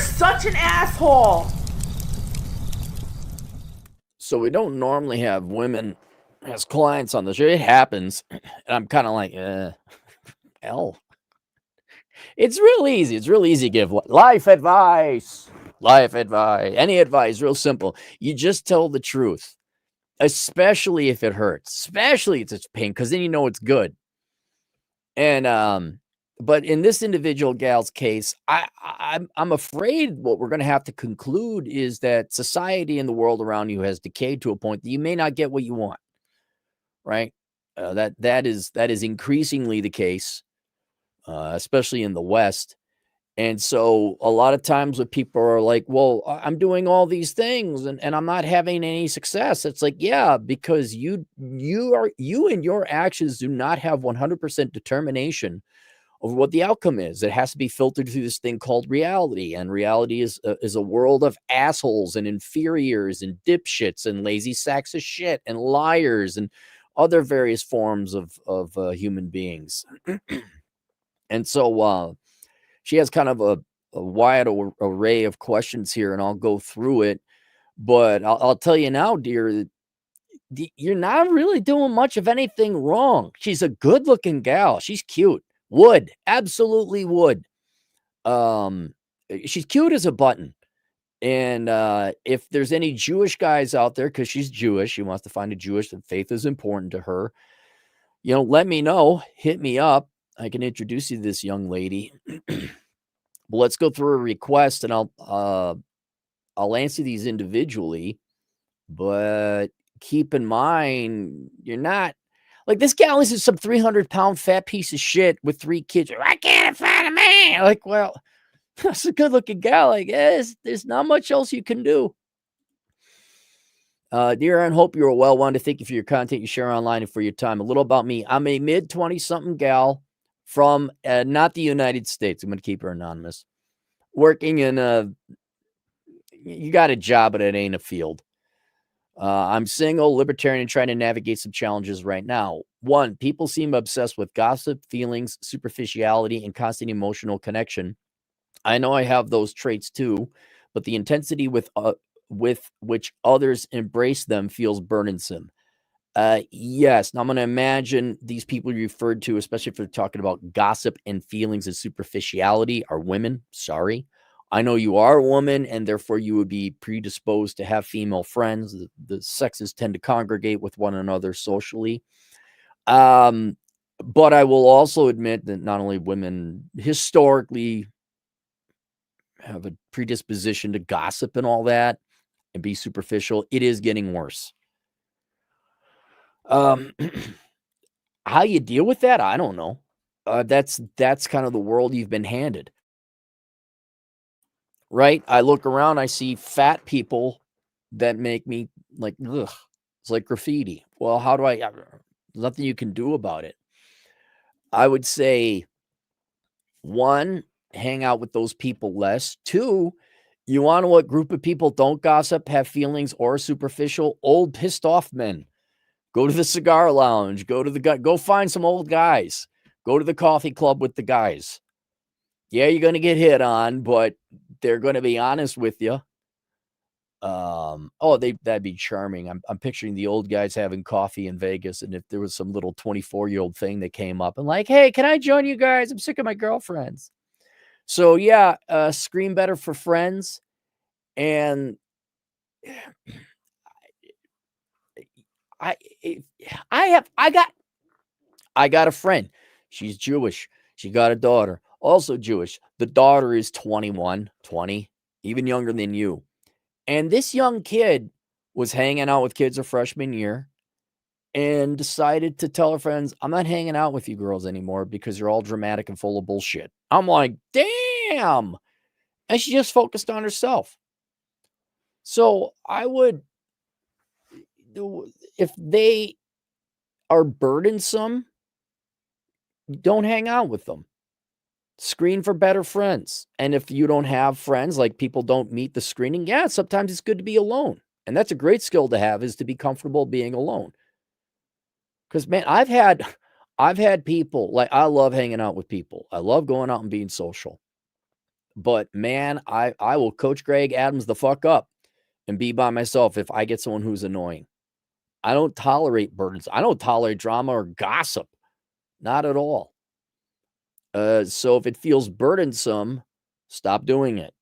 such an asshole. So we don't normally have women as clients on the show. It happens, and I'm kind of like, hell. It's real easy. It's real easy to give life advice. Life advice. Any advice, real simple. You just tell the truth, especially if it hurts, especially if it's pain, because then you know it's good. And but in this individual gal's case, I'm afraid what we're going to have to conclude is that society and the world around you has decayed to a point that you may not get what you want. Right? That is increasingly the case, especially in the West. And so a lot of times when people are like, well, I'm doing all these things and I'm not having any success. It's like, yeah, because you and your actions do not have 100% determination over what the outcome is. It has to be filtered through this thing called reality. And reality is a world of assholes and inferiors and dipshits and lazy sacks of shit and liars and other various forms of human beings. And so she has kind of a wide array of questions here, and I'll go through it. But I'll tell you now, dear, you're not really doing much of anything wrong. She's a good-looking gal. She's cute. Would. Absolutely would. She's cute as a button. And if there's any Jewish guys out there, because she's Jewish, she wants to find a Jewish, and faith is important to her. Let me know. Hit me up. I can introduce you to this young lady. But let's go through a request, and I'll answer these individually. But keep in mind, you're not like this gal is some 300-pound fat piece of shit with 3 kids. I can't find a man. Like, well, that's a good-looking gal. I guess there's not much else you can do. Dear Aaron, hope you're well. Wanted to thank you for your content you share online and for your time. A little about me. I'm a mid-20-something gal from not the United States. I'm going to keep her anonymous. Working in you got a job, but it ain't a field. I'm single, libertarian, and trying to navigate some challenges right now. 1, people seem obsessed with gossip, feelings, superficiality, and constant emotional connection. I know I have those traits too, but the intensity with which others embrace them feels burdensome. Yes. Now I'm going to imagine these people you referred to, especially if they're talking about gossip and feelings and superficiality, are women. Sorry. I know you are a woman, and therefore you would be predisposed to have female friends. The sexes tend to congregate with one another socially. But I will also admit that not only women historically have a predisposition to gossip and all that and be superficial, it is getting worse. How you deal with that, I don't know. That's kind of the world you've been handed. Right? I look around, I see fat people that make me like, ugh, it's like graffiti. Well, how do there's nothing you can do about it. I would say 1, hang out with those people less. 2, you want to know what group of people don't gossip, have feelings, or are superficial? Old pissed off men. Go to the cigar lounge. Go find some old guys. Go to the coffee club with the guys. Yeah, you're going to get hit on, but they're going to be honest with you. That'd be charming. I'm picturing the old guys having coffee in Vegas, and if there was some little 24-year-old thing that came up and like, hey, can I join you guys? I'm sick of my girlfriends. So yeah, scream better for friends. And I got a friend. She's Jewish. She got a daughter, also Jewish. The daughter is 21, 20, even younger than you. And this young kid was hanging out with kids her freshman year and decided to tell her friends, I'm not hanging out with you girls anymore because you're all dramatic and full of bullshit. I'm like, damn. And she just focused on herself. So I would, if they are burdensome, don't hang out with them. Screen for better friends. And if you don't have friends, like people don't meet the screening, yeah, sometimes it's good to be alone. And that's a great skill to have, is to be comfortable being alone. Because man, I've had people, like, I love hanging out with people. I love going out and being social. But man, I will coach Greg Adams the fuck up and be by myself if I get someone who's annoying. I don't tolerate burdens. I don't tolerate drama or gossip. Not at all. So if it feels burdensome, stop doing it.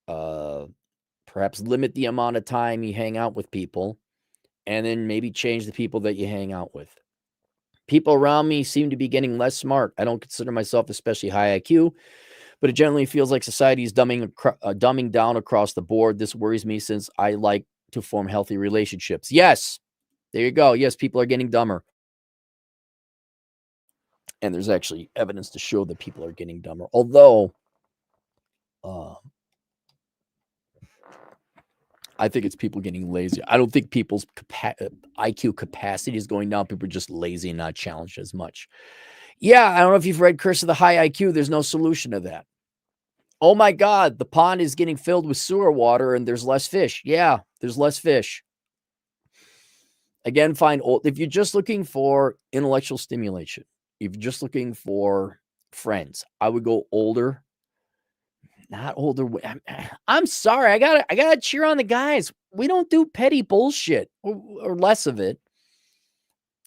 Perhaps limit the amount of time you hang out with people, and then maybe change the people that you hang out with. People around me seem to be getting less smart. I don't consider myself especially high IQ, but it generally feels like society is dumbing down across the board. This worries me since I like to form healthy relationships. Yes, there you go. Yes, people are getting dumber. And there's actually evidence to show that people are getting dumber. Although, I think it's people getting lazy. I don't think people's IQ capacity is going down. People are just lazy and not challenged as much. Yeah, I don't know if you've read Curse of the High IQ. There's no solution to that. Oh my God, the pond is getting filled with sewer water and there's less fish. Yeah, there's less fish. Again, if you're just looking for intellectual stimulation, if you're just looking for friends, I would go older. Not older. I'm sorry. I gotta cheer on the guys. We don't do petty bullshit or less of it.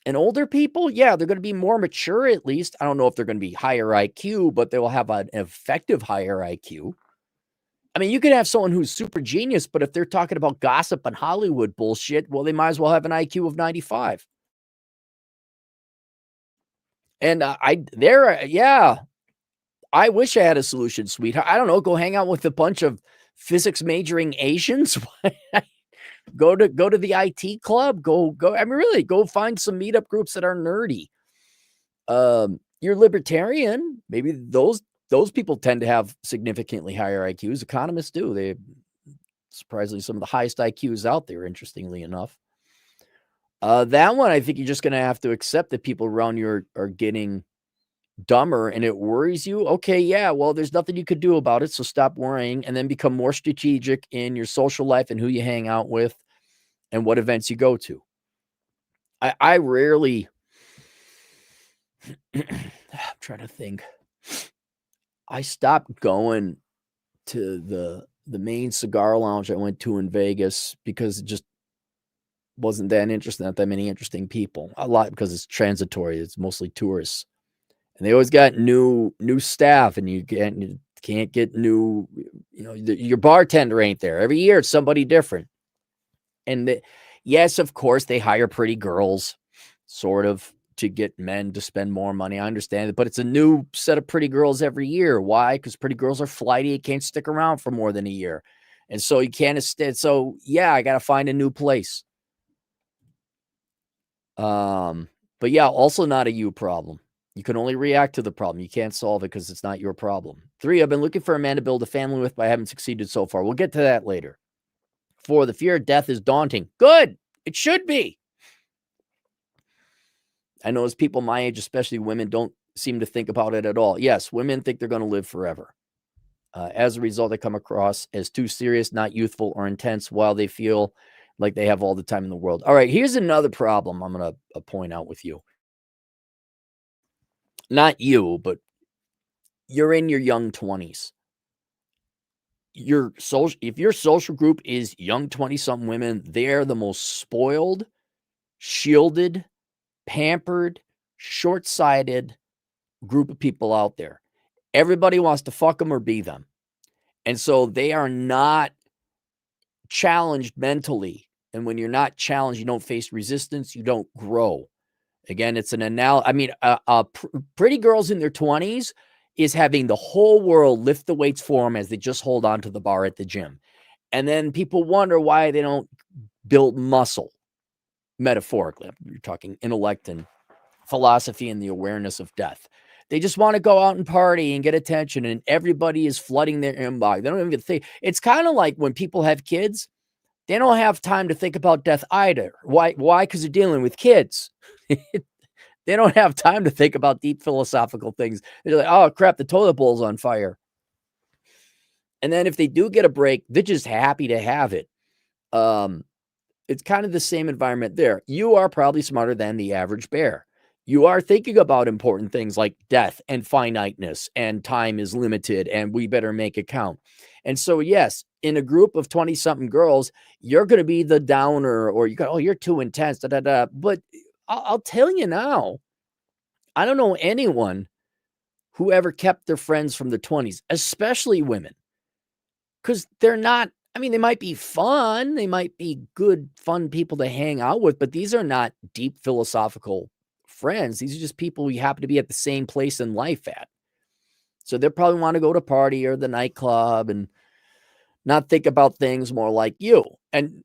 And older people, yeah, they're going to be more mature at least. I don't know if they're going to be higher IQ, but they will have an effective higher IQ. I mean, you could have someone who's super genius, but if they're talking about gossip and Hollywood bullshit, well, they might as well have an IQ of 95. And yeah, I wish I had a solution, sweetheart. I don't know. Go hang out with a bunch of physics majoring Asians. go to the IT club. Go. I mean, really, go find some meetup groups that are nerdy. You're libertarian. Maybe those people tend to have significantly higher IQs. Economists do. They surprisingly some of the highest IQs out there. Interestingly enough, that one I think you're just going to have to accept that people around you are getting dumber and it worries you. Okay, yeah, well, there's nothing you could do about it. So stop worrying and then become more strategic in your social life and who you hang out with and what events you go to. I rarely, I'm trying to think. I stopped going to the main cigar lounge I went to in Vegas because it just wasn't that interesting. Not that many interesting people. A lot because it's transitory. It's mostly tourists. And they always got new staff, and you can't get new, your bartender ain't there. Every year it's somebody different. And yes, of course, they hire pretty girls, sort of, to get men to spend more money. I understand it, but it's a new set of pretty girls every year. Why? Because pretty girls are flighty. Can't stick around for more than a year. And so you can't, so yeah, I got to find a new place. But yeah, also not a you problem. You can only react to the problem. You can't solve it because it's not your problem. 3, I've been looking for a man to build a family with, but I haven't succeeded so far. We'll get to that later. 4, the fear of death is daunting. Good. It should be. I know as people my age, especially women, don't seem to think about it at all. Yes, women think they're going to live forever. As a result, they come across as too serious, not youthful or intense, while they feel like they have all the time in the world. All right, here's another problem I'm going to point out with you. Not you, but you're in your young 20s. If your social group is young 20-something women, they're the most spoiled, shielded, pampered, short-sighted group of people out there. Everybody wants to fuck them or be them. And so they are not challenged mentally. And when you're not challenged, you don't face resistance, you don't grow. Again, it's an analogy. I mean, pretty girls in their 20s is having the whole world lift the weights for them as they just hold on to the bar at the gym. And then people wonder why they don't build muscle, metaphorically. You're talking intellect and philosophy and the awareness of death. They just want to go out and party and get attention, and everybody is flooding their inbox. They don't even think. It's kind of like when people have kids, they don't have time to think about death either. Why? Because they're dealing with kids. They don't have time to think about deep philosophical things. They're like, oh, crap, the toilet bowl's on fire. And then if they do get a break, they're just happy to have it. It's kind of the same environment there. You are probably smarter than the average bear. you are thinking about important things like death and finiteness and time is limited and we better make it count. And so, yes, in a group of 20 something girls, you're going to be the downer or you go, oh, you're too intense. Da, da, da. But I'll tell you now, I don't know anyone who ever kept their friends from their 20s, especially women, because they're not, I mean, they might be fun. They might be good, fun people to hang out with, but these are not deep philosophical friends. These are just people you happen to be at the same place in life at. So they probably want to go to party or the nightclub and not think about things more like you. And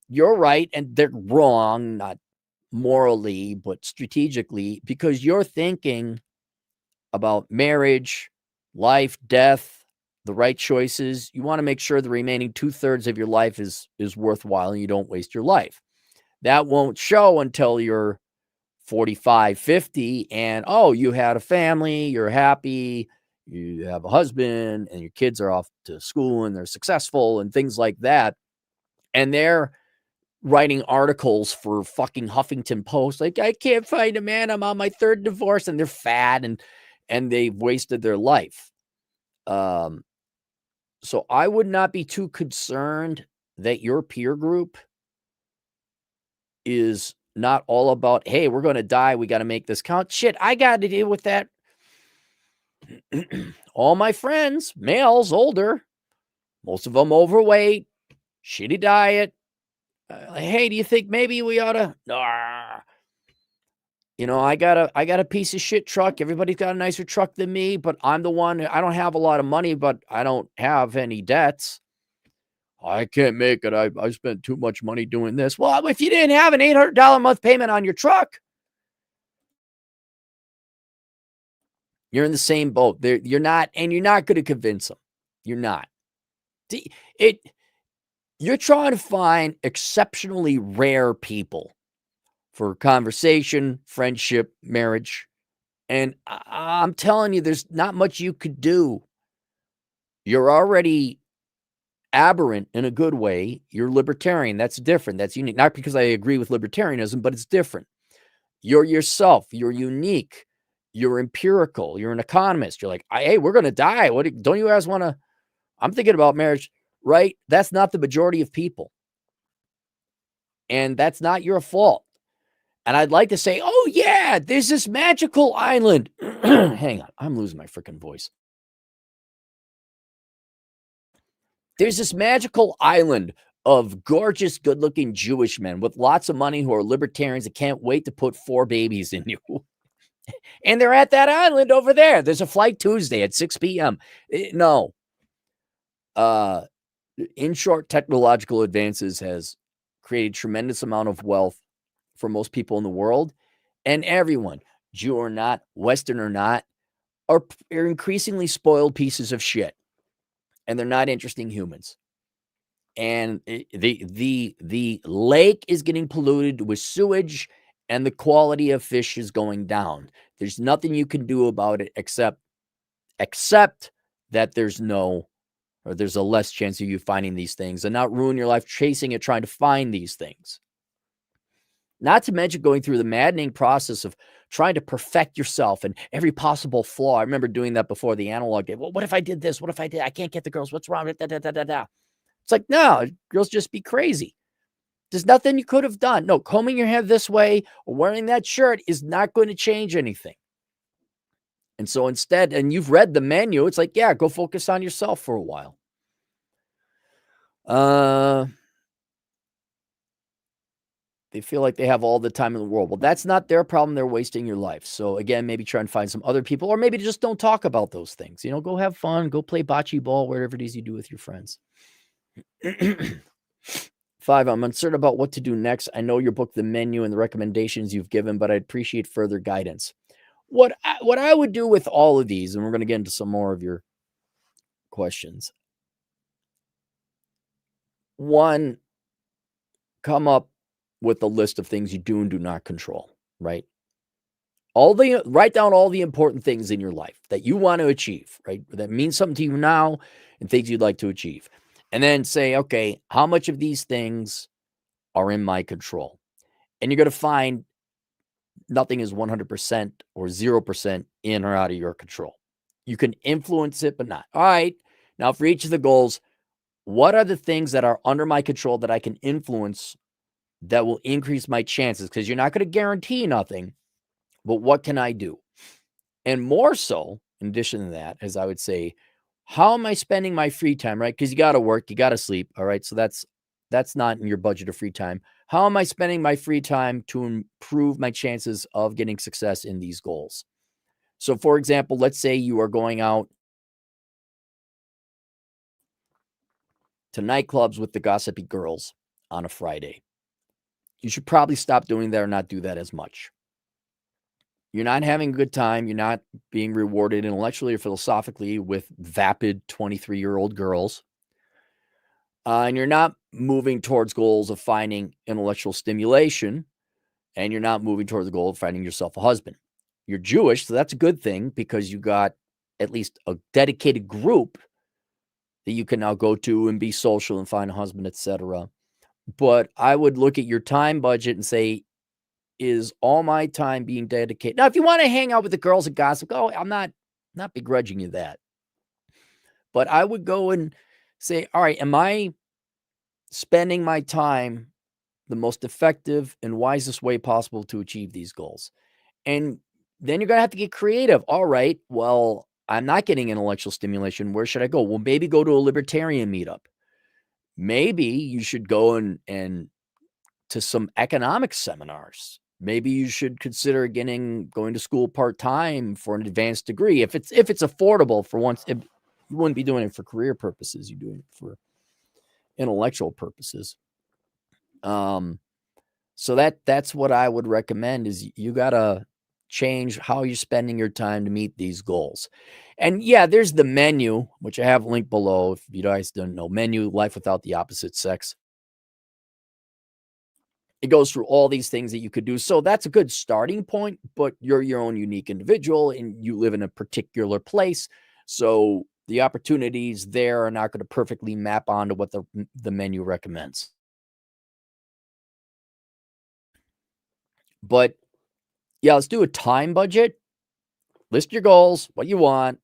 you're right, and they're wrong, not morally, but strategically, because you're thinking about marriage, life, death, the right choices. You want to make sure the remaining 2/3 of your life is worthwhile and you don't waste your life. That won't show until you're 45, 50, and oh, you had a family, you're happy, you have a husband, and your kids are off to school and they're successful and things like that. And they're writing articles for fucking Huffington Post. Like, I can't find a man. I'm on my third divorce, and they're fat and they've wasted their life. So I would not be too concerned that your peer group is not all about, hey, we're going to die. We got to make this count. Shit, I got to deal with that. All my friends, males, older, most of them overweight, shitty diet. Hey, do you think maybe we ought to? Nah. You know, I got a piece of shit truck. Everybody's got a nicer truck than me, but I'm the one. I don't have a lot of money, but I don't have any debts. I can't make it. I spent too much money doing this. Well, if you didn't have an $800 a month payment on your truck, you're in the same boat. You're not, and you're not going to convince them. You're not. You're trying to find exceptionally rare people for conversation, friendship, marriage. And I'm telling you, there's not much you could do. You're already aberrant in a good way. You're libertarian. That's different. That's unique. Not because I agree with libertarianism, but it's different. You're yourself. You're unique. You're empirical. You're an economist. You're like, hey, we're going to die. Don't you guys want to? I'm thinking about marriage, right? That's not the majority of people. And that's not your fault. And I'd like to say, oh, yeah, there's this magical island. Hang on. I'm losing my freaking voice. There's this magical island of gorgeous, good-looking Jewish men with lots of money who are libertarians that can't wait to put 4 babies in you. And they're at that island over there. There's a flight Tuesday at 6 p.m. No. In short, technological advances has created tremendous amount of wealth for most people in the world. And everyone, Jew or not, Western or not, are increasingly spoiled pieces of shit. And they're not interesting humans. And the lake is getting polluted with sewage and the quality of fish is going down. There's nothing you can do about it except that there's a less chance of you finding these things and not ruin your life chasing it, trying to find these things. Not to mention going through the maddening process of trying to perfect yourself and every possible flaw. I remember doing that before the analog day. Well, what if I did this? What if I did? I can't get the girls. What's wrong? Da, da, da, da, da. It's like, no, girls just be crazy. There's nothing you could have done. No, combing your hair this way or wearing that shirt is not going to change anything. And so instead, and you've read the menu, it's like, yeah, go focus on yourself for a while. They feel like they have all the time in the world. Well, that's not their problem. They're wasting your life. So again, maybe try and find some other people, or maybe just don't talk about those things. Go have fun, go play bocce ball, whatever it is you do with your friends. 5, I'm uncertain about what to do next. I know your book, the menu and the recommendations you've given, but I'd appreciate further guidance. What I would do with all of these, and we're going to get into some more of your questions. 1, come up with a list of things you do and do not control, right? Write down all the important things in your life that you want to achieve, right? That means something to you now and things you'd like to achieve. And then say, okay, how much of these things are in my control? And you're going to find nothing is 100% or 0% in or out of your control. You can influence it, but not. All right. Now, for each of the goals, what are the things that are under my control that I can influence that will increase my chances? Because you're not going to guarantee nothing, but what can I do? And more so, in addition to that, as I would say, how am I spending my free time, right? Because you got to work, you got to sleep. All right. So that's not in your budget of free time. How am I spending my free time to improve my chances of getting success in these goals? So, for example, let's say you are going out to nightclubs with the gossipy girls on a Friday. You should probably stop doing that or not do that as much. You're not having a good time. You're not being rewarded intellectually or philosophically with vapid 23-year-old girls. And you're not moving towards goals of finding intellectual stimulation. And you're not moving towards the goal of finding yourself a husband. You're Jewish, so that's a good thing because you got at least a dedicated group that you can now go to and be social and find a husband, etc. But I would look at your time budget and say, is all my time being dedicated? Now, if you want to hang out with the girls and gossip, I'm not begrudging you that. But I would go and say, all right, am I spending my time the most effective and wisest way possible to achieve these goals? And then you're going to have to get creative. All right, well, I'm not getting intellectual stimulation. Where should I go? Well, maybe go to a libertarian meetup. Maybe you should go and to some economics seminars. Maybe you should consider going to school part-time for an advanced degree. If it's affordable for once, you wouldn't be doing it for career purposes. You're doing it for intellectual purposes. So that's what I would recommend is you got to change how you're spending your time to meet these goals. And yeah, there's the menu, which I have linked below. If you guys don't know, menu, life without the opposite sex. It goes through all these things that you could do. So that's a good starting point, but you're your own unique individual and you live in a particular place. So the opportunities there are not going to perfectly map onto what the menu recommends. But yeah, let's do a time budget. List your goals, what you want.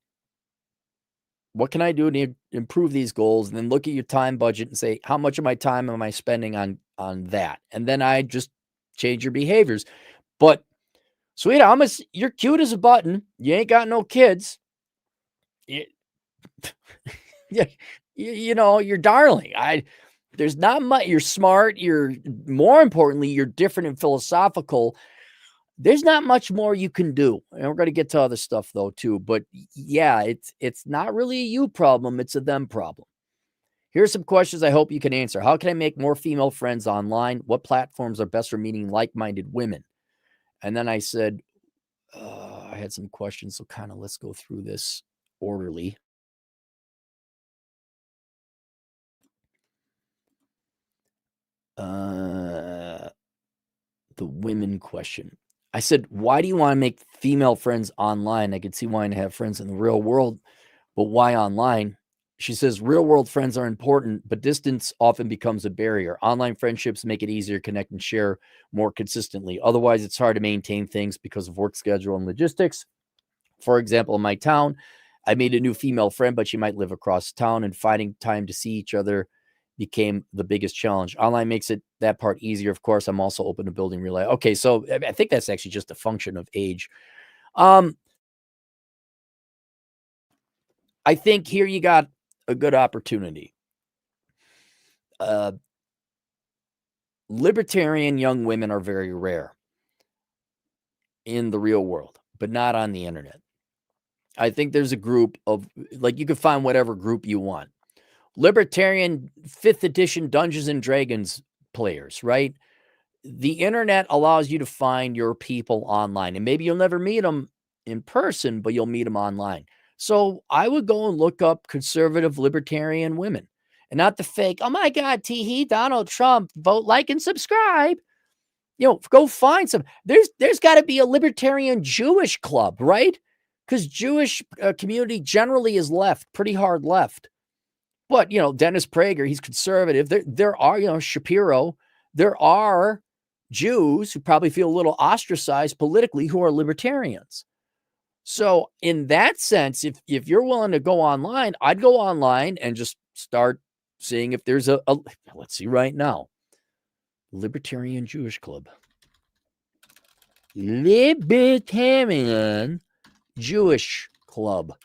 What can I do to improve these goals? And then look at your time budget and say, how much of my time am I spending on that? And then I just change your behaviors. But sweetheart, you're cute as a button. You ain't got no kids. Yeah, you're darling. There's not much. You're smart. You're more importantly, you're different and philosophical. There's not much more you can do. And we're going to get to other stuff though, too. But yeah, it's not really a you problem. It's a them problem. Here's some questions I hope you can answer. How can I make more female friends online? What platforms are best for meeting like-minded women? And then I said, I had some questions. So kind of let's go through this orderly. The women question. I said, why do you want to make female friends online? I could see wanting to have friends in the real world, but why online? She says, real world friends are important, but distance often becomes a barrier. Online friendships make it easier to connect and share more consistently. Otherwise, it's hard to maintain things because of work schedule and logistics. For example, in my town, I made a new female friend, but she might live across town, and finding time to see each other became the biggest challenge. Online makes that part easier. Of course, I'm also open to building real life. Okay, so I think that's actually just a function of age. I think here you got a good opportunity. Libertarian young women are very rare in the real world, but not on the internet. I think there's a group of, like, you can find whatever group you want. Libertarian 5th edition Dungeons and Dragons players, right? The internet allows you to find your people online, and maybe you'll never meet them in person, but you'll meet them online. So I would go and look up conservative libertarian women and not the fake, oh my God, tee Donald Trump, vote, like, and subscribe. Go find some. There's got to be a libertarian Jewish club, right? Because Jewish community generally is left, pretty hard left. But, Dennis Prager, he's conservative. There are, Shapiro, there are Jews who probably feel a little ostracized politically who are libertarians. So in that sense, if you're willing to go online, I'd go online and just start seeing if there's a let's see right now. Libertarian Jewish Club. Libertarian Jewish Club.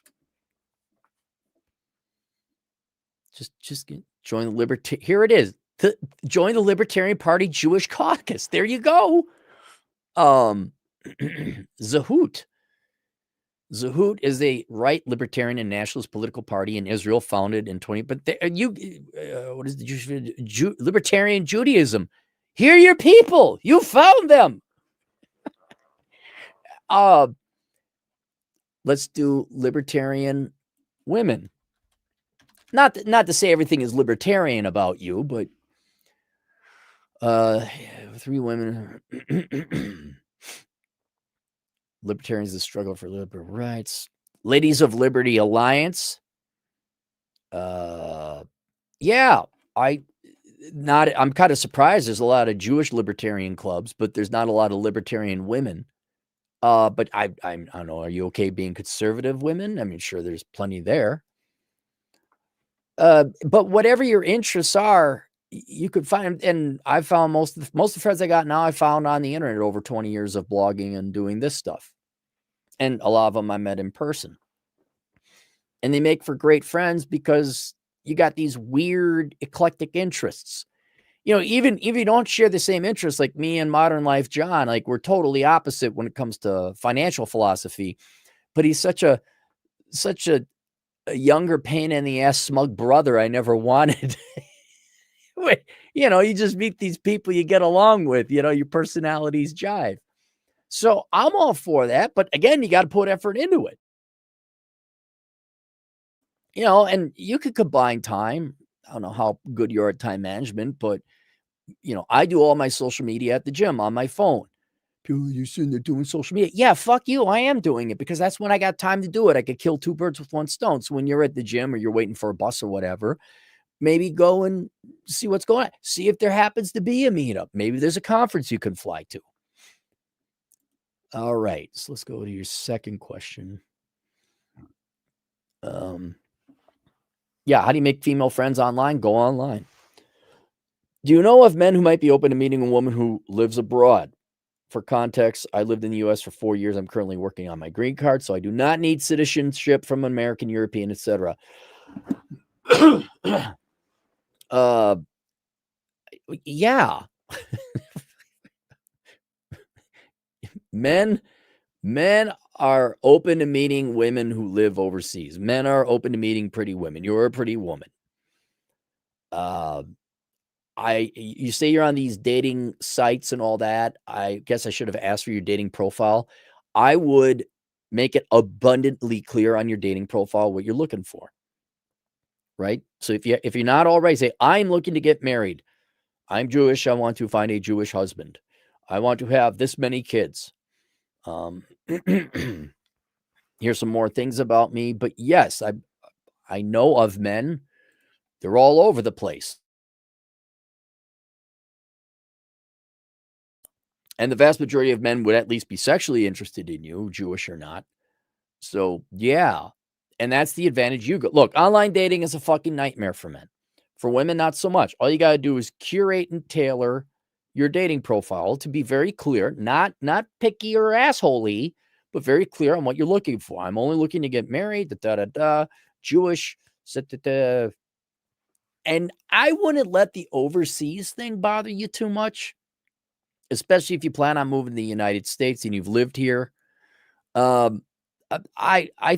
Just join the libertarian. Here it is. Join the Libertarian Party Jewish Caucus. There you go. Zahut. Zahut is a right libertarian and nationalist political party in Israel founded in 20. But what is the Jewish libertarian Judaism? Hear your people. You found them. Let's do libertarian women. Not to say everything is libertarian about you, but 3 women. Libertarians that struggle for liberal rights. Ladies of Liberty Alliance. Yeah, I'm kind of surprised there's a lot of Jewish libertarian clubs, but there's not a lot of libertarian women. But I don't know, are you okay being conservative women? I mean, sure, there's plenty there. But whatever your interests are, you could find, and I found most of the friends I got now, I found on the internet over 20 years of blogging and doing this stuff. And a lot of them I met in person. And they make for great friends because you got these weird eclectic interests. Even if you don't share the same interests, like me and Modern Life John, like we're totally opposite when it comes to financial philosophy, but he's such a younger pain in the ass smug brother I never wanted. You just meet these people you get along with, your personalities jive. So I'm all for that. But again, you got to put effort into it. And you could combine time. I don't know how good you're at time management, but I do all my social media at the gym on my phone. People, you're sitting there doing social media. Yeah, fuck you. I am doing it because that's when I got time to do it. I could kill 2 birds with 1 stone. So when you're at the gym or you're waiting for a bus or whatever, maybe go and see what's going on. See if there happens to be a meetup. Maybe there's a conference you can fly to. All right. So let's go to your second question. Yeah, how do you make female friends online? Go online. Do you know of men who might be open to meeting a woman who lives abroad? For context, I lived in the U.S. for 4 years. I'm currently working on my green card, so I do not need citizenship from American, European, etc. Yeah. Men are open to meeting women who live overseas. Men are open to meeting pretty women. You're a pretty woman. You say you're on these dating sites and all that. I guess I should have asked for your dating profile. I would make it abundantly clear on your dating profile what you're looking for. Right? So if you're not already, say, I'm looking to get married. I'm Jewish. I want to find a Jewish husband. I want to have this many kids. Here's some more things about me. But yes, I know of men. They're all over the place. And the vast majority of men would at least be sexually interested in you, Jewish or not. So, yeah. And that's the advantage you got. Look, online dating is a fucking nightmare for men. For women, not so much. All you got to do is curate and tailor your dating profile to be very clear, not picky or assholey, but very clear on what you're looking for. I'm only looking to get married, Jewish, and I wouldn't let the overseas thing bother you too much, especially if you plan on moving to the United States and you've lived here. I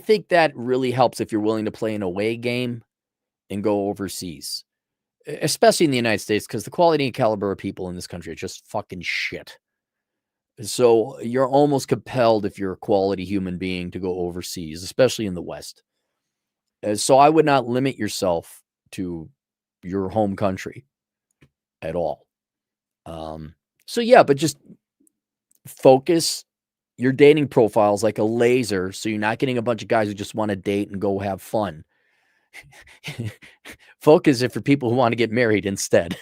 think that really helps if you're willing to play an away game and go overseas, especially in the United States, because the quality and caliber of people in this country are just fucking shit. So you're almost compelled, if you're a quality human being, to go overseas, especially in the West. So I would not limit yourself to your home country at all. So yeah, but just focus your dating profiles like a laser, so you're not getting a bunch of guys who just want to date and go have fun. Focus it for people who want to get married instead.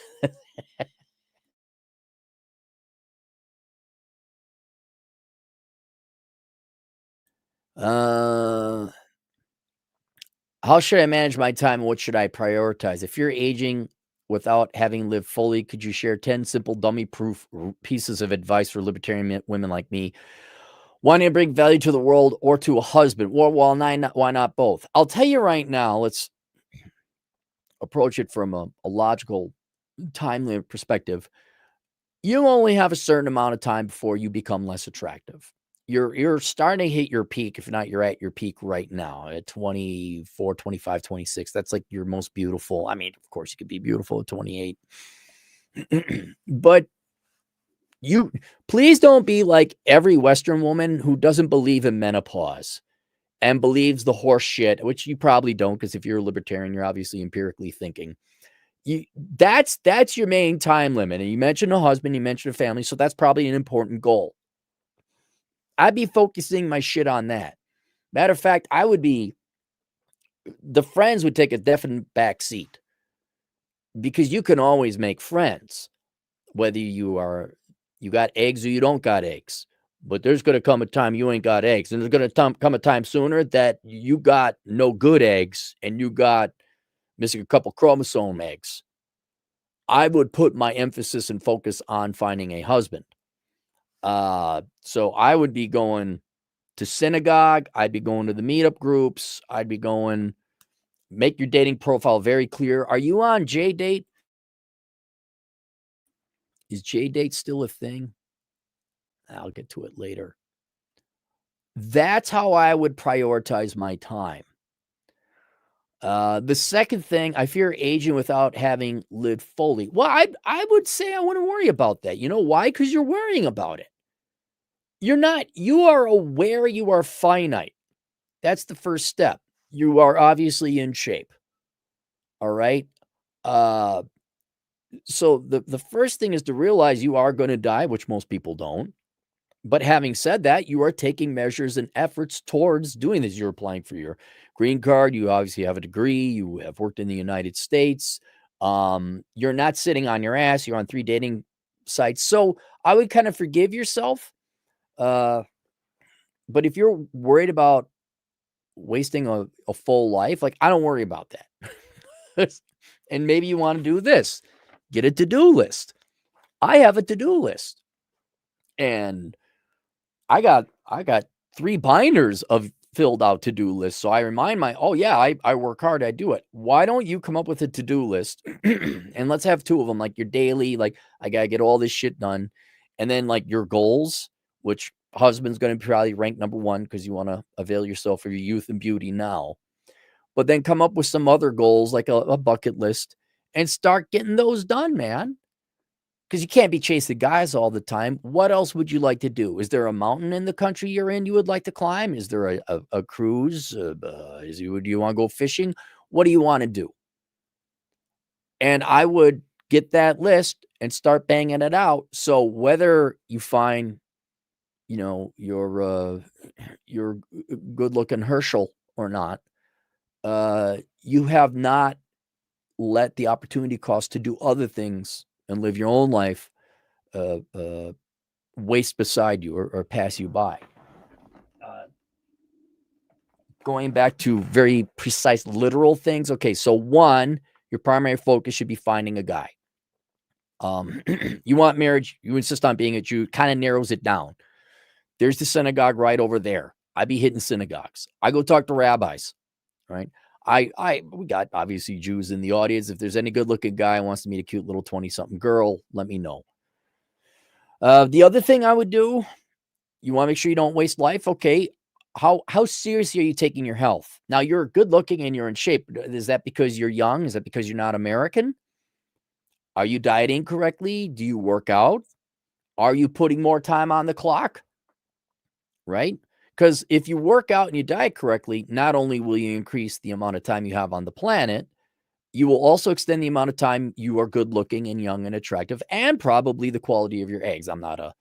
Uh, how should I manage my time and what should I prioritize? If you're aging without having lived fully, could you share 10 simple dummy proof pieces of advice for libertarian women like me wanting to bring value to the world or to a husband? Well, why not both? I'll tell you right now, let's approach it from a logical time limit perspective. You only have a certain amount of time before you become less attractive. You're starting to hit your peak. If not, you're at your peak right now at 24, 25, 26. That's like your most beautiful. I mean, of course, you could be beautiful at 28. But you please don't be like every Western woman who doesn't believe in menopause and believes the horse shit, which you probably don't, because if you're a libertarian, you're obviously empirically thinking. That's your main time limit. And you mentioned a husband, you mentioned a family, so that's probably an important goal. I'd be focusing my shit on that. Matter of fact, the friends would take a definite back seat because you can always make friends, whether you got eggs or you don't got eggs. But there's going to come a time you ain't got eggs, and there's going to come a time sooner that you got no good eggs and you got missing a couple chromosome eggs. I would put my emphasis and focus on finding a husband. So I would be going to synagogue. I'd be going to the meetup groups. I'd be going, make your dating profile very clear. Are you on JDate? Is JDate still a thing? I'll get to it later. That's how I would prioritize my time. The second thing, I fear aging without having lived fully. Well, I would say I wouldn't worry about that. You know why? Because you're worrying about it. You are aware you are finite. That's the first step. You are obviously in shape. All right. So the first thing is to realize you are going to die, which most people don't. But having said that, you are taking measures and efforts towards doing this. You're applying for your green card. You obviously have a degree. You have worked in the United States. You're not sitting on your ass. You're on 3 dating sites. So I would kind of forgive yourself. But if you're worried about wasting a full life, like, I don't worry about that. And maybe you want to do this. Get a to-do list. I have a to-do list. And I got 3 binders of filled out to-do lists. So I remind I work hard, I do it. Why don't you come up with a to-do list and let's have 2 of them, like your daily, like I got to get all this shit done. And then like your goals, which husband's going to probably rank number 1 because you want to avail yourself of your youth and beauty now. But then come up with some other goals, like a bucket list, and start getting those done, man. Because you can't be chasing guys all the time. What else would you like to do? Is there a mountain in the country you're in you would like to climb? Is there a cruise? Do you want to go fishing? What do you want to do? And I would get that list and start banging it out. So whether you find, your good-looking Herschel or not, you have not let the opportunity cost to do other things and live your own life waste beside you or pass you by. Going back to very precise, literal things. Okay, so 1, your primary focus should be finding a guy. You want marriage, you insist on being a Jew, kind of narrows it down. There's the synagogue right over there. I be hitting synagogues. I go talk to rabbis, right? We got obviously Jews in the audience. If there's any good-looking guy who wants to meet a cute little 20-something girl, let me know. The other thing I would do, you want to make sure you don't waste life. Okay. How seriously are you taking your health? Now, you're good looking and you're in shape. Is that because you're young? Is that because you're not American? Are you dieting correctly? Do you work out? Are you putting more time on the clock? Right? Because if you work out and you diet correctly, not only will you increase the amount of time you have on the planet, you will also extend the amount of time you are good looking and young and attractive, and probably the quality of your eggs. I'm not a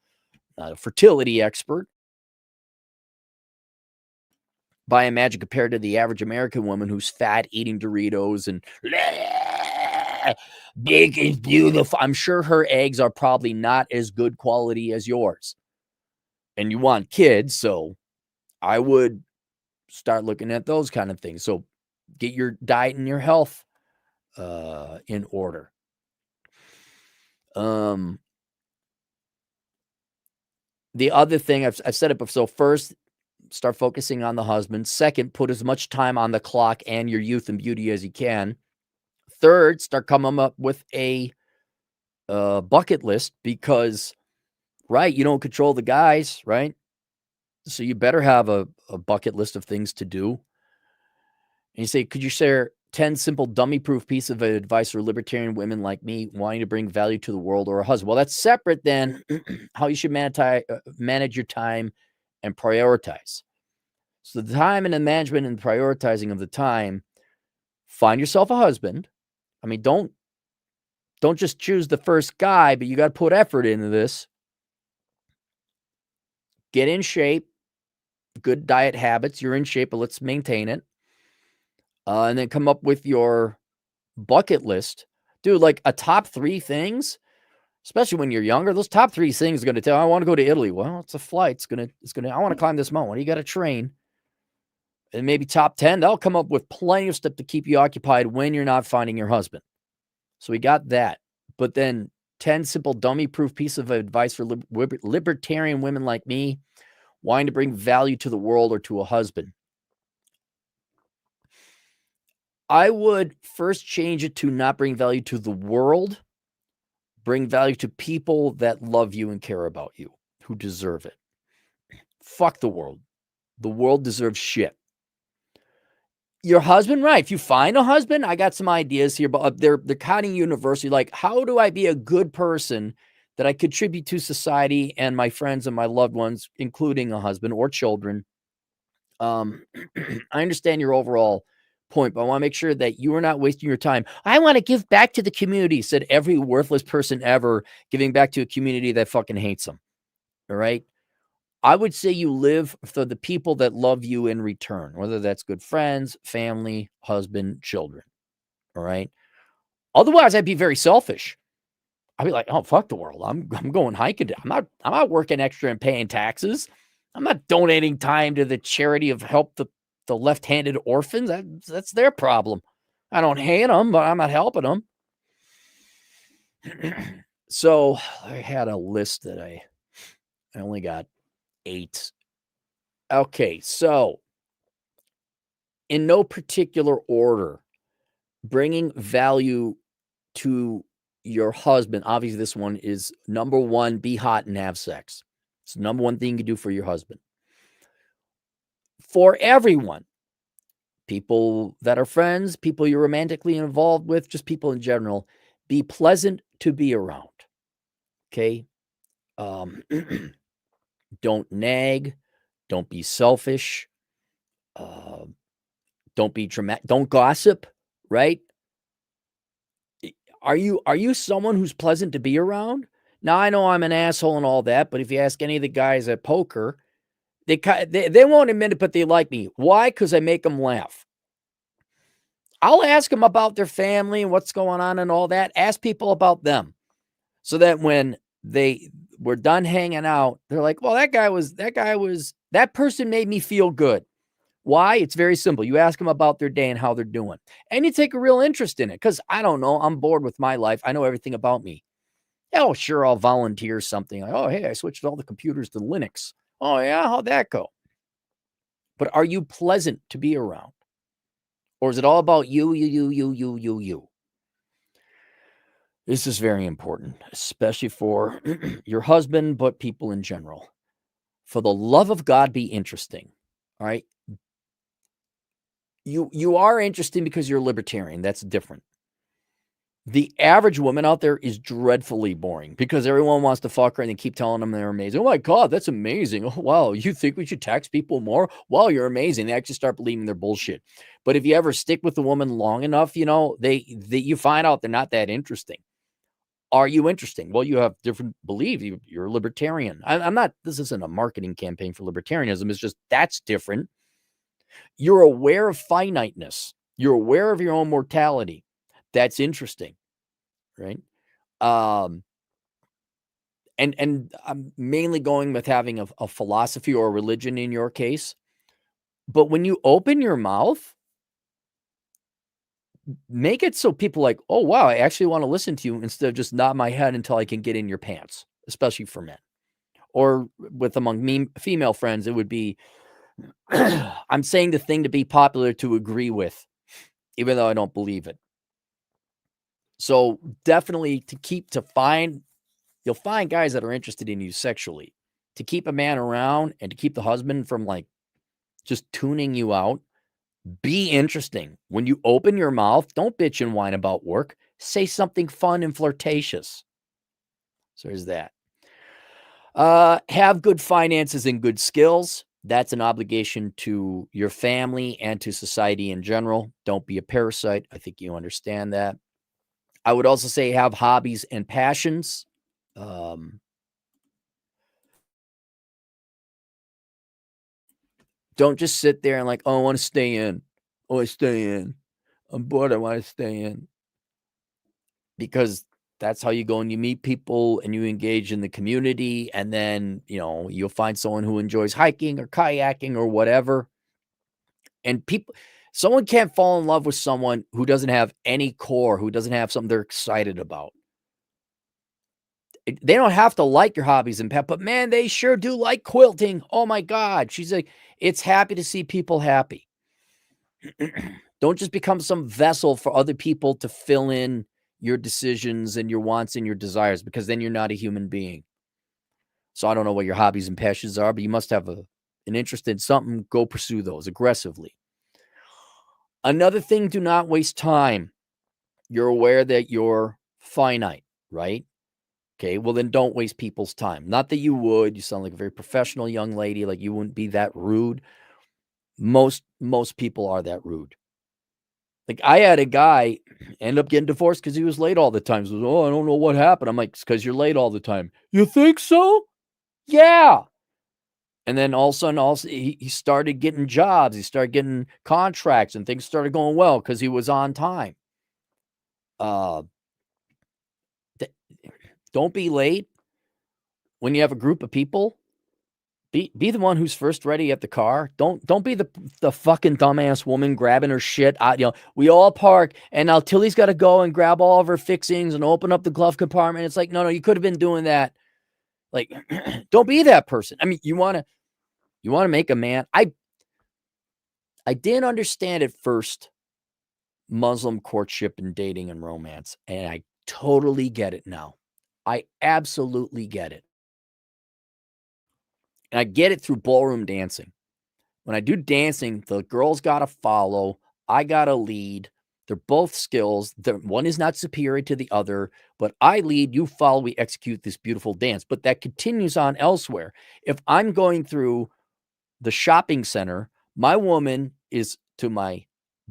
fertility expert by imagine compared to the average American woman who's fat, eating Doritos and big is beautiful. I'm sure her eggs are probably not as good quality as yours. And you want kids, so I would start looking at those kind of things. So get your diet and your health in order. The other thing I've said it before. So first, start focusing on the husband. Second, put as much time on the clock and your youth and beauty as you can. Third, start coming up with a bucket list, because, right, you don't control the guys, right? So you better have a bucket list of things to do. And you say, could you share 10 simple dummy-proof pieces of advice for libertarian women like me wanting to bring value to the world or a husband? Well, that's separate than how you should manage your time and prioritize. So the time and the management and prioritizing of the time, find yourself a husband. I mean, don't just choose the first guy, but you got to put effort into this. Get in shape, good diet habits. You're in shape, but let's maintain it. And then come up with your bucket list. Dude, like a top 3 things, especially when you're younger, those top 3 things are going to tell, I want to go to Italy. Well, it's a flight. I want to climb this mountain. You got to train. And maybe top 10, they'll come up with plenty of stuff to keep you occupied when you're not finding your husband. So we got that. But then 10 simple dummy-proof pieces of advice for libertarian women like me wanting to bring value to the world or to a husband. I would first change it to not bring value to the world, bring value to people that love you and care about you, who deserve it. Fuck the world. The world deserves shit. Your husband, right? If you find a husband, I got some ideas here, but they're kind of universal. Like, how do I be a good person that I contribute to society and my friends and my loved ones, including a husband or children? I understand your overall point, but I want to make sure that you are not wasting your time. I want to give back to the community, said every worthless person ever, giving back to a community that fucking hates them. All right. I would say you live for the people that love you in return, whether that's good friends, family, husband, children. All right. Otherwise, I'd be very selfish. I'd be like, oh, fuck the world. I'm going hiking. I'm not working extra and paying taxes. I'm not donating time to the charity of help the left-handed orphans. That's their problem. I don't hate them, but I'm not helping them. So I had a list that I only got 8. Okay, so in no particular order, bringing value to your husband. Obviously, this one is number 1, be hot and have sex. It's the number 1 thing you can do for your husband. For everyone, people that are friends, people you're romantically involved with, just people in general, be pleasant to be around. Okay? Don't nag. Don't be selfish. Don't be dramatic. Don't gossip, right? Are you someone who's pleasant to be around? Now, I know I'm an asshole and all that, but if you ask any of the guys at poker, they won't admit it, but they like me. Why? Because I make them laugh. I'll ask them about their family and what's going on and all that. Ask people about them, so that when we're done hanging out, they're like, well, that person made me feel good. Why? It's very simple. You ask them about their day and how they're doing, and you take a real interest in it. Because I don't know, I'm bored with my life. I know everything about me. Oh, sure, I'll volunteer something. Like, oh, hey, I switched all the computers to Linux. Oh, yeah, how'd that go? But are you pleasant to be around? Or is it all about you? This is very important, especially for your husband, but people in general. For the love of God, be interesting. All right. You are interesting because you're a libertarian. That's different. The average woman out there is dreadfully boring because everyone wants to fuck her and they keep telling them they're amazing. Oh my God, that's amazing. Oh, wow. You think we should tax people more? Wow, you're amazing. They actually start believing their bullshit. But if you ever stick with the woman long enough, you find out they're not that interesting. Are you interesting? Well, you have different beliefs. You're a libertarian. I'm not, this isn't a marketing campaign for libertarianism. It's just that's different. You're aware of finiteness. You're aware of your own mortality. That's interesting, right? And I'm mainly going with having a philosophy or a religion in your case. But when you open your mouth, make it so people like, oh, wow, I actually want to listen to you instead of just nod my head until I can get in your pants, especially for men. Or with among me female friends, it would be, I'm saying the thing to be popular to agree with, even though I don't believe it. So definitely you'll find guys that are interested in you sexually. To keep a man around and to keep the husband from like just tuning you out, be interesting. When you open your mouth, don't bitch and whine about work. Say something fun and flirtatious. So there's that. Have good finances and good skills. That's an obligation to your family and to society in general. Don't be a parasite. I think you understand that. I would also say have hobbies and passions. Um, don't just sit there and like, oh, I want to stay in. Oh, I stay in. I'm bored. I want to stay in. Because that's how you go and you meet people and you engage in the community. And then, you'll find someone who enjoys hiking or kayaking or whatever. And someone can't fall in love with someone who doesn't have any core, who doesn't have something they're excited about. They don't have to like your hobbies and pet, but man, they sure do like quilting. Oh my God. She's like, it's happy to see people happy. Don't just become some vessel for other people to fill in your decisions and your wants and your desires, because then you're not a human being. So I don't know what your hobbies and passions are, but you must have an interest in something. Go pursue those aggressively. Another thing, do not waste time. You're aware that you're finite, right? Okay, well then don't waste people's time. Not that you would. You sound like a very professional young lady, like you wouldn't be that rude. Most people are that rude. Like I had a guy end up getting divorced because he was late all the time. So, oh, I don't know what happened. I'm like, it's because you're late all the time. You think so? Yeah. And then all of a sudden, he started getting jobs. He started getting contracts, and things started going well because he was on time. Uh, don't be late when you have a group of people. Be the one who's first ready at the car. Don't be the fucking dumbass woman grabbing her shit. We all park, and now Tilly's got to go and grab all of her fixings and open up the glove compartment. It's like, no, you could have been doing that. Like, don't be that person. I mean, you want to make a man. I didn't understand at first Muslim courtship and dating and romance, and I totally get it now. I absolutely get it. And I get it through ballroom dancing. When I do dancing, the girls got to follow. I got to lead. They're both skills. One is not superior to the other, but I lead, you follow, we execute this beautiful dance. But that continues on elsewhere. If I'm going through the shopping center, my woman is to my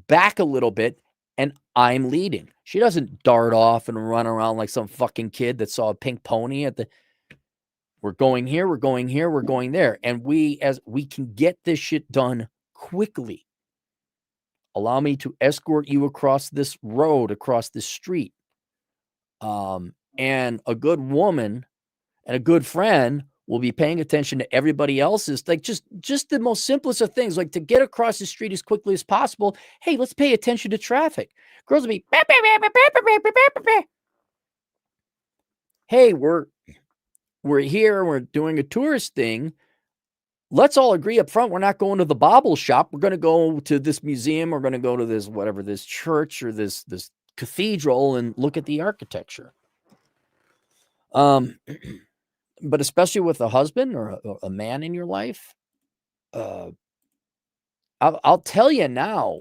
back a little bit and I'm leading. She doesn't dart off and run around like some fucking kid that saw a pink pony at the. We're going here, we're going here, we're going there. And we can get this shit done quickly. Allow me to escort you across this road, across this street. And a good woman and a good friend will be paying attention to everybody else's, like just the most simplest of things, like to get across the street as quickly as possible. Hey, let's pay attention to traffic. Girls will be, hey, we're here, we're doing a tourist thing. Let's all agree up front, we're not going to the bauble shop. We're going to go to this museum. We're going to go to this, whatever, this church or this cathedral and look at the architecture. But especially with a husband or a man in your life, I'll tell you now,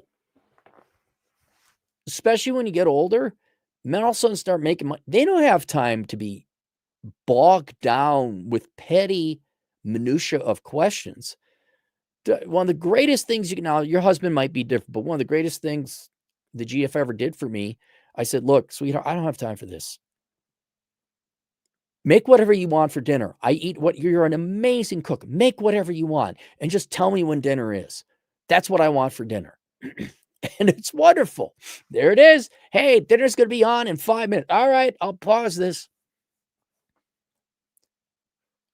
especially when you get older, men all of a sudden start making money. They don't have time to be bogged down with petty minutia of questions. One of the greatest things you can, now your husband might be different, but one of the greatest things the GF ever did for me, I said, look, sweetheart, I don't have time for this. Make whatever you want for dinner. You're an amazing cook. Make whatever you want and just tell me when dinner is. That's what I want for dinner. And it's wonderful. There it is. Hey, dinner's going to be on in 5 minutes. All right, I'll pause this.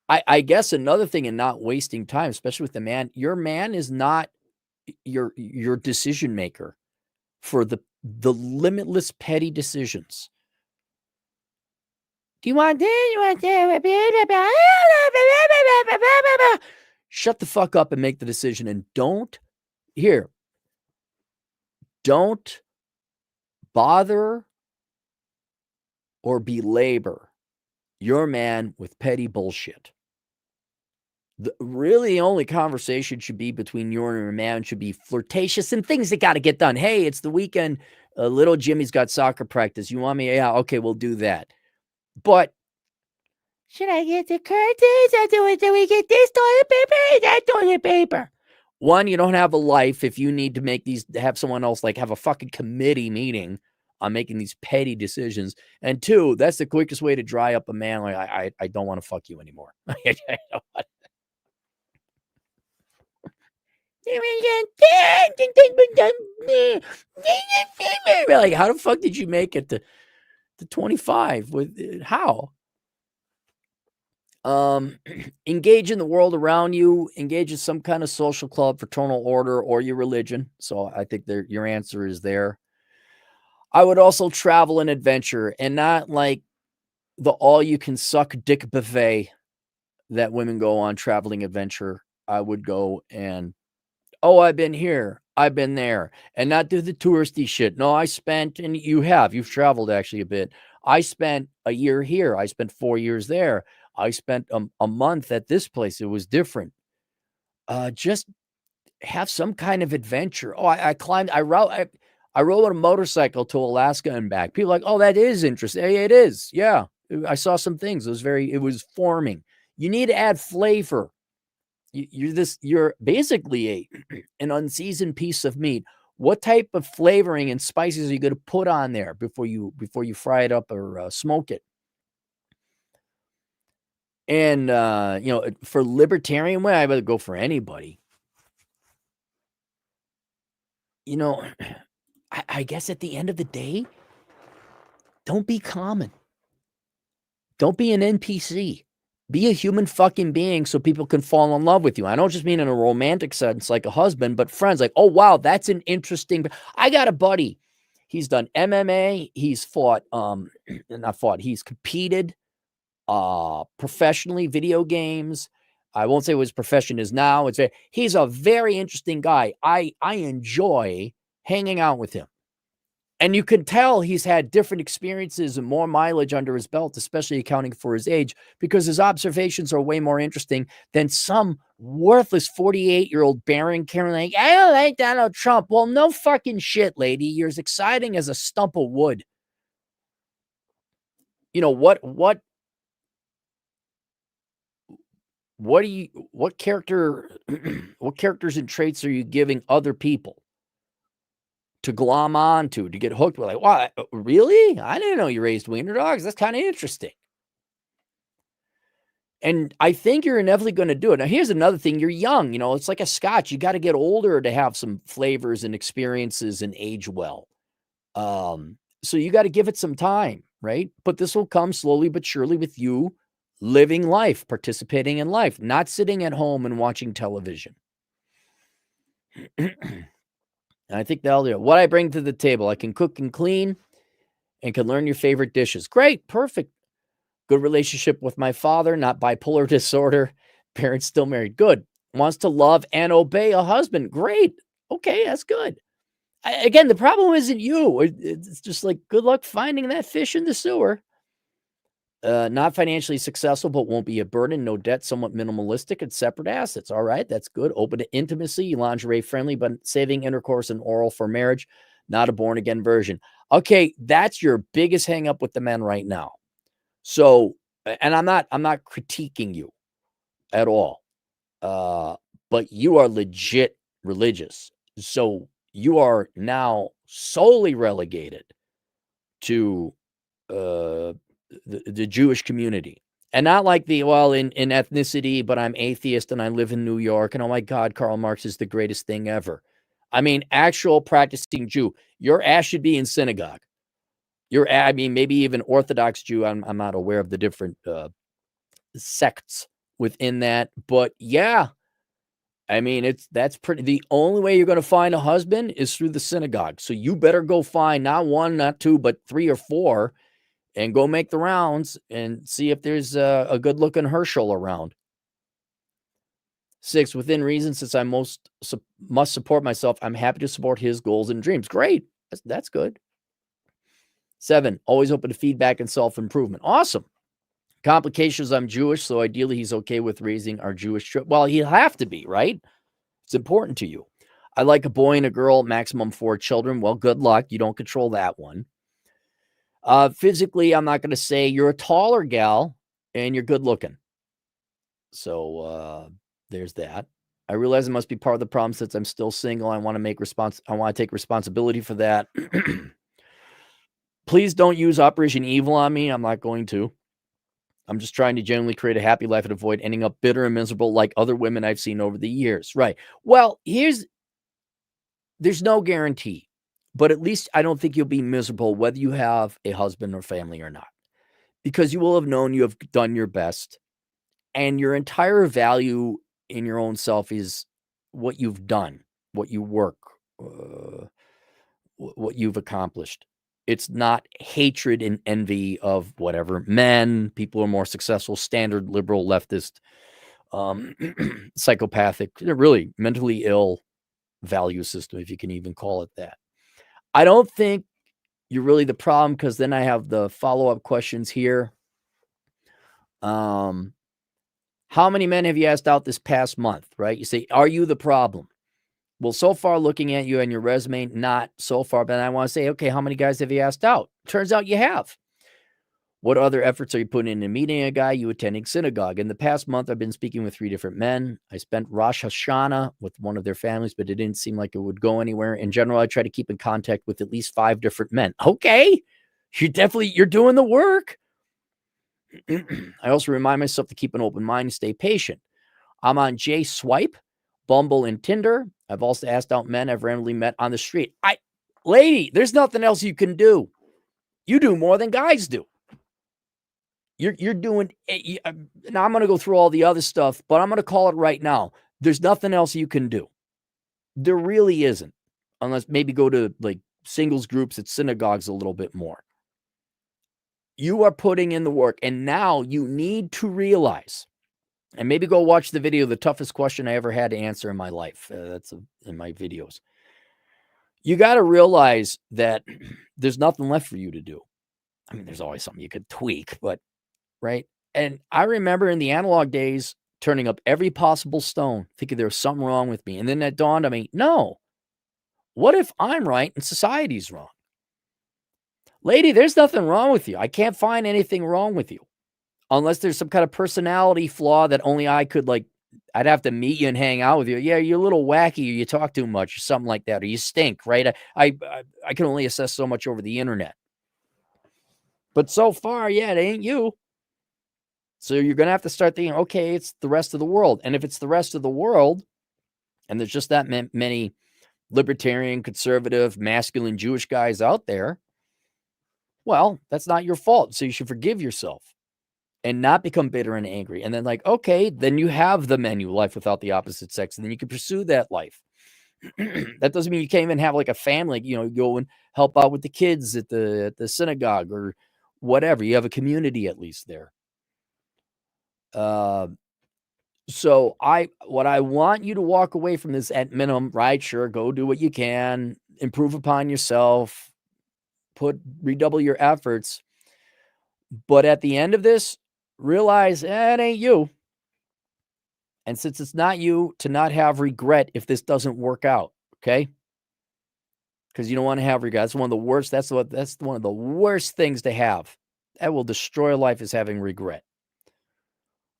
I guess another thing in not wasting time, especially with the man, your man is not your decision maker for the limitless petty decisions. Do you want this? You want that? Shut the fuck up and make the decision, and don't bother or belabor your man with petty bullshit. The only conversation should be between you and your man should be flirtatious and things that got to get done. Hey, it's the weekend. Little Jimmy's got soccer practice. You want me? Yeah, okay, we'll do that. But should I get the curtains? Or do we get this toilet paper? That toilet paper. One, you don't have a life if you need to have someone else have a fucking committee meeting on making these petty decisions. And two, that's the quickest way to dry up a man. I don't want to fuck you anymore. How the fuck did you make it to 25? How? Engage in the world around you, engage in some kind of social club, fraternal order, or your religion. So I think your answer is there. I would also travel and adventure, and not like the all-you-can-suck dick buffet that women go on traveling adventure. I would go and, I've been here, I've been there, and not do the touristy shit. No, and you've traveled actually a bit. I spent a year here. I spent 4 years there. I spent a month at this place. It was different. Just have some kind of adventure. Oh, I climbed, I rode a motorcycle to Alaska and back. People are like, oh, that is interesting. Hey, it is. Yeah. I saw some things. It was forming. You need to add flavor. You're basically an unseasoned piece of meat. What type of flavoring and spices are you going to put on there before you fry it up or smoke it? And for libertarian way, I would go for anybody. I guess at the end of the day, don't be common. Don't be an NPC. Be a human fucking being so people can fall in love with you. I don't just mean in a romantic sense like a husband, but friends. Like, oh, wow, that's an interesting. I got a buddy. He's done MMA. He's fought, not fought. He's competed professionally, video games. I won't say what his profession is now. He's a very interesting guy. I enjoy hanging out with him. And you can tell he's had different experiences and more mileage under his belt, especially accounting for his age, because his observations are way more interesting than some worthless 48-year-old Baron Karen like, I don't like Donald Trump. Well, no fucking shit, lady. You're as exciting as a stump of wood. What characters and traits are you giving other people to glom on to get hooked with? Like, wow, really? I didn't know you raised wiener dogs. That's kind of interesting. And I think you're inevitably going to do it. Now, here's another thing. You're young. It's like a scotch. You got to get older to have some flavors and experiences and age well. So you got to give it some time, right? But this will come slowly but surely with you living life, participating in life, not sitting at home and watching television. And I think that'll do it. What I bring to the table, I can cook and clean and can learn your favorite dishes. Great. Perfect. Good relationship with my father, not bipolar disorder. Parents still married. Good. Wants to love and obey a husband. Great. Okay, that's good. Again, the problem isn't you. It's just like, good luck finding that fish in the sewer. Not financially successful, but won't be a burden. No debt, somewhat minimalistic, and separate assets. All right, that's good. Open to intimacy, lingerie friendly, but saving intercourse and oral for marriage. Not a born again version. Okay, that's your biggest hang up with the men right now. So, and I'm not critiquing you at all. But you are legit religious. So you are now solely relegated to the Jewish community. And not like in ethnicity, but I'm atheist and I live in New York. And oh my God, Karl Marx is the greatest thing ever. I mean, actual practicing Jew. Your ass should be in synagogue. Maybe even Orthodox Jew. I'm not aware of the different sects within that. But yeah, I mean, that's pretty. The only way you're going to find a husband is through the synagogue. So you better go find not one, not two, but 3 or 4, and go make the rounds and see if there's a good looking Herschel around. 6, within reason, since I must support myself, I'm happy to support his goals and dreams. Great. That's good. 7, always open to feedback and self-improvement. Awesome. Complications, I'm Jewish, so ideally he's okay with raising our Jewish children. Well, he'll have to be, right? It's important to you. I like a boy and a girl, maximum 4 children. Well, good luck. You don't control that one. Physically, I'm not going to say you're a taller gal and you're good looking. So there's that. I realize it must be part of the problem since I'm still single. I want to take responsibility for that. Please don't use Operation Evil on me. I'm not going to. I'm just trying to genuinely create a happy life and avoid ending up bitter and miserable like other women I've seen over the years. Right. Well, there's no guarantee, but at least I don't think you'll be miserable whether you have a husband or family or not, because you will have known you have done your best, and your entire value in your own self is what you've done, what you work, what you've accomplished. It's not hatred and envy of whatever men, people who are more successful, standard liberal leftist, psychopathic, really mentally ill value system, if you can even call it that. I don't think you're really the problem, because then I have the follow-up questions here. How many men have you asked out this past month, right? You say, are you the problem? Well, so far, looking at you and your resume, not so far, but I want to say, okay, how many guys have you asked out? Turns out you have. What other efforts are you putting into meeting a guy? You attending synagogue? In the past month, I've been speaking with 3 different men. I spent Rosh Hashanah with one of their families, but it didn't seem like it would go anywhere. In general, I try to keep in contact with at least 5 different men. Okay, you're doing the work. I also remind myself to keep an open mind and stay patient. I'm on J Swipe, Bumble, and Tinder. I've also asked out men I've randomly met on the street. Lady, there's nothing else you can do. You do more than guys do. You're doing. Now I'm going to go through all the other stuff, but I'm going to call it right now. There's nothing else you can do. There really isn't, unless maybe go to like singles groups at synagogues a little bit more. You are putting in the work, and now you need to realize, and maybe go watch the video, the toughest question I ever had to answer in my life. That's in my videos. You got to realize that there's nothing left for you to do. I mean, there's always something you could tweak, but right. And I remember in the analog days turning up every possible stone, thinking there was something wrong with me. And then that dawned on me, no, what if I'm right and society's wrong? Lady, there's nothing wrong with you. I can't find anything wrong with you unless there's some kind of personality flaw that only I could, like, I'd have to meet you and hang out with you. Yeah, you're a little wacky, or you talk too much, or something like that, or you stink, right? I can only assess so much over the internet. But so far, yeah, it ain't you. So you're going to have to start thinking, okay, it's the rest of the world. And if it's the rest of the world, and there's just that many libertarian, conservative, masculine Jewish guys out there, well, that's not your fault. So you should forgive yourself and not become bitter and angry. And then, like, okay, then you have the menu, life without the opposite sex, and then you can pursue that life. That doesn't mean you can't even have like a family, go and help out with the kids at the synagogue or whatever. You have a community at least there. So what I want you to walk away from this at minimum, right? Sure, go do what you can, improve upon yourself, redouble your efforts. But at the end of this, realize it ain't you. And since it's not you, to not have regret if this doesn't work out, okay? Because you don't want to have regret. That's one of the worst. That's one of the worst things to have. That will destroy life, is having regret.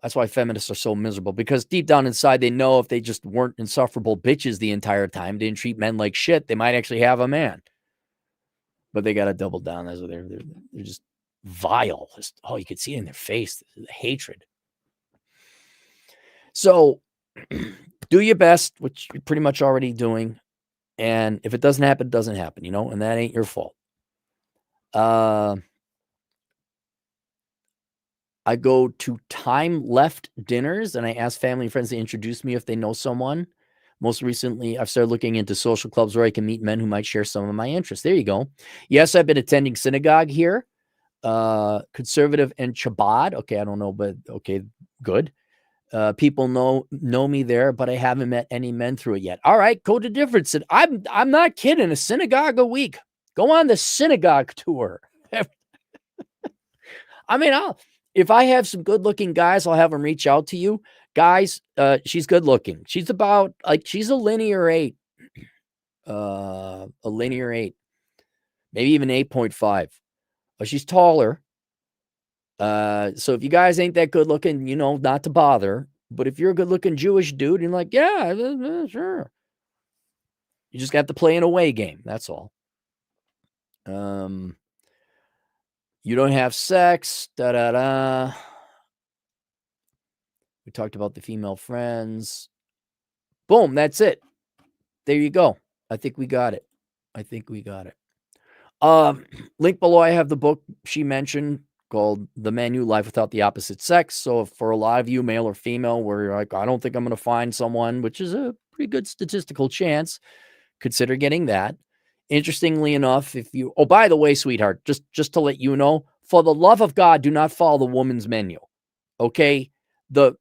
That's why feminists are so miserable, because deep down inside, they know if they just weren't insufferable bitches the entire time, didn't treat men like shit, they might actually have a man. But they got to double down. That's what they're just vile. You could see it in their face, the hatred. So do your best, which you're pretty much already doing. And if it doesn't happen, it doesn't happen, and that ain't your fault. I go to time left dinners and I ask family and friends to introduce me if they know someone. Most recently, I've started looking into social clubs where I can meet men who might share some of my interests. There you go. Yes, I've been attending synagogue here, conservative and Chabad. Okay, I don't know, but okay, good. People know me there, but I haven't met any men through it yet. All right, code of difference. And I'm not kidding. A synagogue a week. Go on the synagogue tour. I mean, if I have some good looking guys, I'll have them reach out to you. Guys, she's good looking. She's about she's a linear 8. A linear 8. Maybe even 8.5. But she's taller. So if you guys ain't that good looking, not to bother. But if you're a good looking Jewish dude, and like, yeah, sure. You just got to play an away game. That's all. You don't have sex. Da da da. We talked about the female friends. Boom. That's it. There you go. I think we got it. Link below, I have the book she mentioned called The Menu, Life Without the Opposite Sex. So if for a lot of you, male or female, where you're like, I don't think I'm going to find someone, which is a pretty good statistical chance, consider getting that. Interestingly enough, by the way, sweetheart, just to let you know, for the love of God, do not follow the woman's menu. Okay. The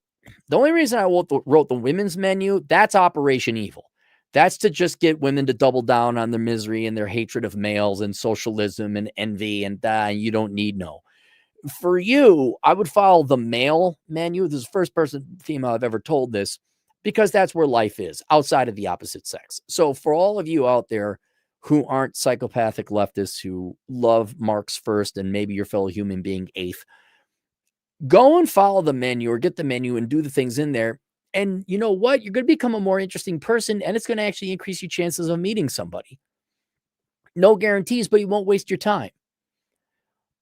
only reason I wrote the women's menu, that's Operation Evil. That's to just get women to double down on their misery and their hatred of males and socialism and envy and you don't need no. For you, I would follow the male menu. This is the first female I've ever told this, because that's where life is outside of the opposite sex. So for all of you out there who aren't psychopathic leftists who love Marx first and maybe your fellow human being eighth, go and follow the menu or get the menu and do the things in there. And you know what? You're going to become a more interesting person, and it's going to actually increase your chances of meeting somebody. No guarantees, but you won't waste your time.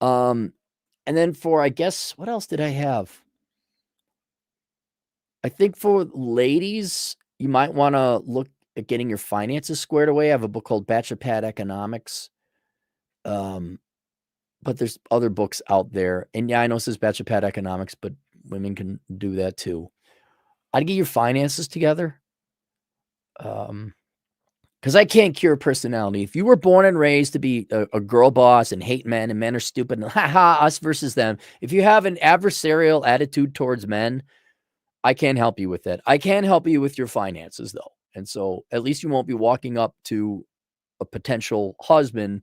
And then I guess, what else did I have? I think for ladies, you might want to look at getting your finances squared away. I have a book called Bachelor Economics. But there's other books out there. And yeah, I know it says Bachelor Economics, but women can do that too. I'd get your finances together. Because I can't cure personality. If you were born and raised to be a girl boss and hate men and men are stupid and us versus them, if you have an adversarial attitude towards men, I can't help you with that. I can help you with your finances though. And so at least you won't be walking up to a potential husband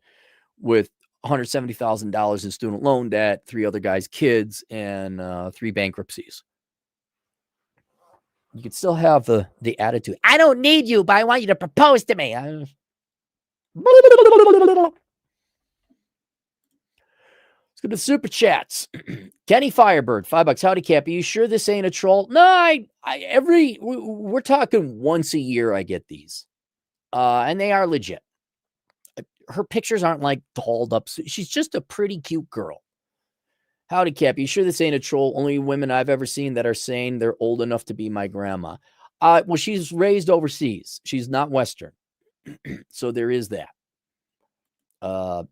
with $170,000 in student loan debt, 3 other guys' kids, and 3 bankruptcies. You could still have the attitude. I don't need you, but I want you to propose to me. Let's go to super chats. Kenny Firebird, $5. Howdy, Cap. Are you sure this ain't a troll? No, we're talking once a year. I get these, and they are legit. Her pictures aren't like dolled up. She's just a pretty cute girl. Howdy, Cap. You sure this ain't a troll? Only women I've ever seen that are saying they're old enough to be my grandma. Well, she's raised overseas. She's not Western. So there is that.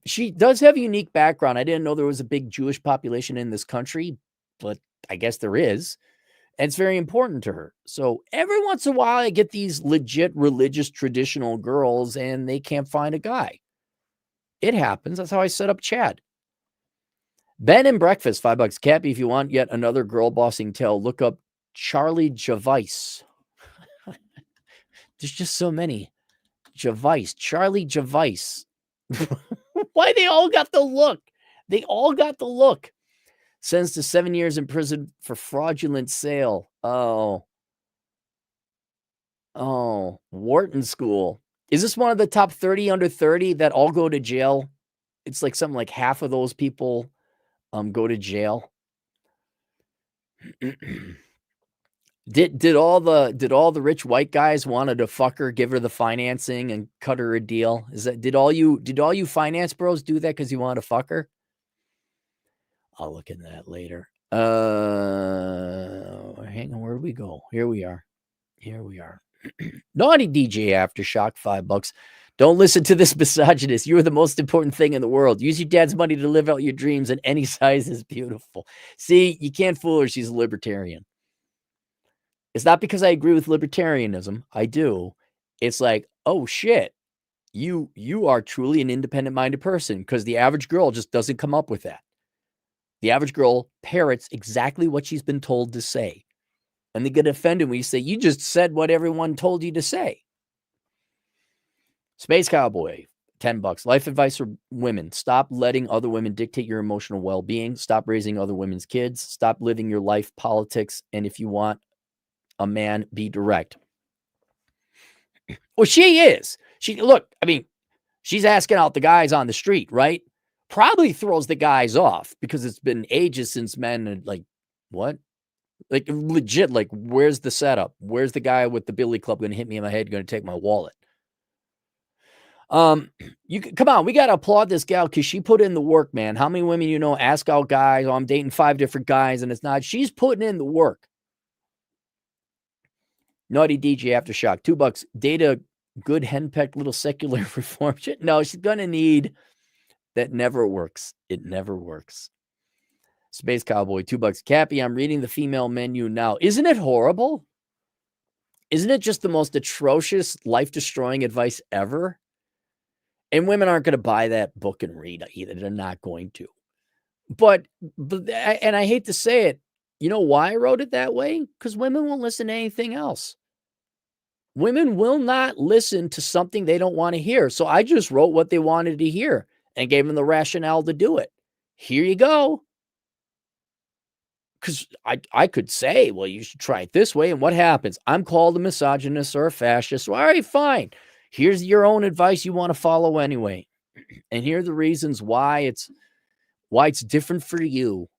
She does have a unique background. I didn't know there was a big Jewish population in this country, but I guess there is. And it's very important to her. So every once in a while, I get these legit religious traditional girls and they can't find a guy. It happens. That's how I set up Chad. Ben and Breakfast, $5. Cappy, if you want yet another girl bossing tale, look up Charlie Javice. There's just so many. Javice. Charlie Javice. Why they all got the look? They all got the look. Sentenced to 7 years in prison for fraudulent sale. Oh, Wharton School. Is this one of the top 30 under 30 that all go to jail? It's like something like half of those people go to jail. Did all the rich white guys wanted to fuck her, give her the financing, and cut her a deal? Did all you finance bros do that because you wanted to fuck her? I'll look into that later. Hang on, where do we go? Here we are. Naughty DJ Aftershock, $5. Don't listen to this misogynist. You are the most important thing in the world. Use your dad's money to live out your dreams, and any size is beautiful. See, you can't fool her. She's a libertarian. It's not because I agree with libertarianism. I do. It's like, oh shit, you are truly an independent-minded person, because the average girl just doesn't come up with that. The average girl parrots exactly what she's been told to say. And they get offended when you say, you just said what everyone told you to say. Space Cowboy, $10. Life advice for women. Stop letting other women dictate your emotional well-being. Stop raising other women's kids. Stop living your life politics. And if you want a man, be direct. Well, she is. Look, I mean, she's asking out the guys on the street, right? Probably throws the guys off because it's been ages since men are like, what? Like legit, like, where's the setup? Where's the guy with the billy club going to hit me in my head, going to take my wallet? Come on, we got to applaud this gal because she put in the work, man. How many women you know ask out guys? Oh, I'm dating 5 different guys, and it's not. She's putting in the work. Naughty DJ Aftershock, $2. Date a good henpecked little secular reform shit. No, she's gonna need. That never works. It never works. Space Cowboy, $2. Cappy, I'm reading the female menu now. Isn't it horrible? Isn't it just the most atrocious, life-destroying advice ever? And women aren't going to buy that book and read either. They're not going to. But and I hate to say it, you know why I wrote it that way? Because women won't listen to anything else. Women will not listen to something they don't want to hear. So I just wrote what they wanted to hear and gave them the rationale to do it. Here you go. Because I could say, well, you should try it this way. And what happens? I'm called a misogynist or a fascist. Well, all right, fine. Here's your own advice you want to follow anyway. And here are the reasons why it's different for you.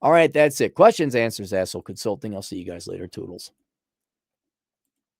All right, that's it. Questions, answers, Asshole Consulting. I'll see you guys later. Toodles.